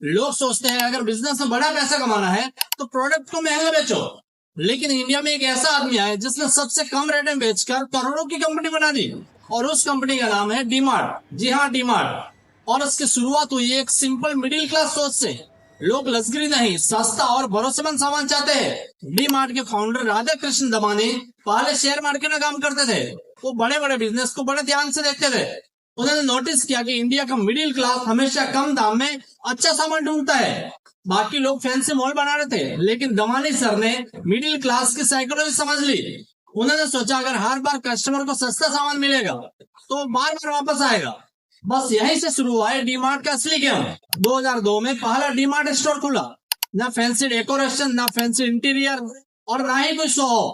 लोग सोचते हैं अगर बिजनेस में बड़ा पैसा कमाना है तो प्रोडक्ट को महंगा बेचो, लेकिन इंडिया में एक ऐसा आदमी आया जिसने सबसे कम रेट में बेचकर करोड़ों की कंपनी बना दी, और उस कंपनी का नाम है डीमार्ट। जी हाँ, डीमार्ट। और उसकी शुरुआत हुई एक सिंपल मिडिल क्लास सोच से। लोग लग्जरी नहीं, सस्ता और भरोसेमंद सामान चाहते हैं। डीमार्ट के फाउंडर राधा कृष्ण दमानी पहले शेयर मार्केट में काम करते थे। वो बड़े बड़े बिजनेस को बड़े ध्यान से देखते थे। उन्होंने नोटिस किया कि इंडिया का मिडिल क्लास हमेशा कम दाम में अच्छा सामान ढूंढता है। बाकी लोग फैंसी मॉल बना रहे थे, लेकिन दमानी सर ने मिडिल क्लास की साइकोलॉजी समझ ली। उन्होंने सोचा अगर हर बार कस्टमर को सस्ता सामान मिलेगा तो वो बार बार वापस आएगा। बस यहीं से शुरू हुआ है डीमार्ट का असली गेम। 2002 में पहला डीमार्ट स्टोर खुला। ना फैंसी डेकोरेशन, ना फैंसी इंटीरियर, और ना ही कोई शो,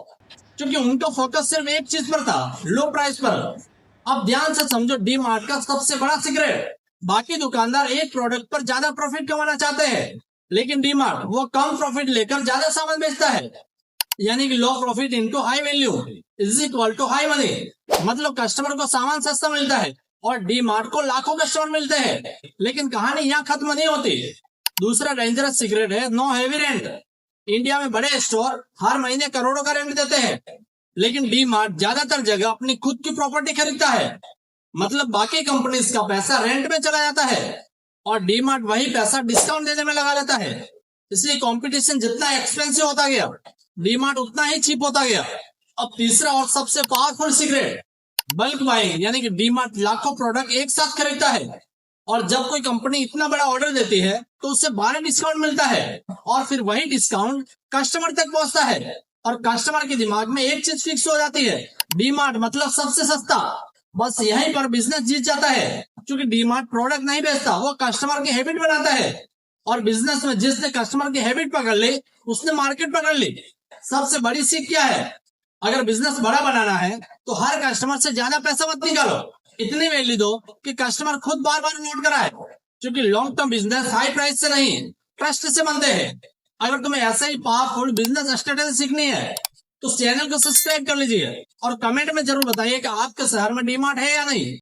क्योंकि उनका फोकस सिर्फ एक चीज पर था, लो प्राइस पर। अब ध्यान से समझो डी मार्ट का सबसे बड़ा सीक्रेट। बाकी दुकानदार एक प्रोडक्ट पर ज्यादा प्रॉफिट कमाना चाहते हैं, लेकिन डी मार्ट वो कम प्रॉफिट लेकर ज्यादा सामान बेचता है। यानी कि low profit into high value is equal to high money. मतलब कस्टमर को सामान सस्ता मिलता है और डी मार्ट को लाखों कस्टमर मिलते हैं। लेकिन कहानी यहाँ खत्म नहीं होती। दूसरा डेंजरस सीक्रेट है नो हेवी रेंट। इंडिया में बड़े स्टोर हर महीने करोड़ों का रेंट देते हैं, लेकिन डी मार्ट ज्यादातर जगह अपनी खुद की प्रॉपर्टी खरीदता है। मतलब बाकी कंपनीज का पैसा रेंट में चला जाता है और डी मार्ट वही पैसा डिस्काउंट देने में लगा लेता है। इसलिए कंपटीशन जितना एक्सपेंसिव होता गया, डी मार्ट उतना ही चीप होता गया। अब तीसरा और सबसे पावरफुल सीक्रेट, बल्क बाइंग। यानी कि डी मार्ट लाखों प्रोडक्ट एक साथ खरीदता है, और जब कोई कंपनी इतना बड़ा ऑर्डर देती है तो उससे भारी डिस्काउंट मिलता है, और फिर वही डिस्काउंट कस्टमर तक पहुंचता है। और कस्टमर के दिमाग में एक चीज फिक्स हो जाती है, डीमार्ट मतलब सबसे सस्ता। बस यहीं पर बिजनेस जीत जाता है, क्योंकि डीमार्ट प्रोडक्ट नहीं बेचता, वो कस्टमर की हैबिट बनाता है। और बिजनेस में जिसने कस्टमर की हैबिट पकड़ ली उसने मार्केट पकड़ ली। सबसे बड़ी सीख क्या है, अगर बिजनेस बड़ा बनाना है तो हर कस्टमर से ज्यादा पैसा मत निकालो, इतनी वैल्यू दो कि कस्टमर खुद बार बार नोट कराए। क्योंकि long term business high price से नहीं, ट्रस्ट से बनते हैं। अगर तुम्हें ऐसा ही पावरफुल बिजनेस स्ट्रेटेजी सीखनी है तो चैनल को सब्सक्राइब कर लीजिए, और कमेंट में जरूर बताइए कि आपके शहर में डीमार्ट है या नहीं।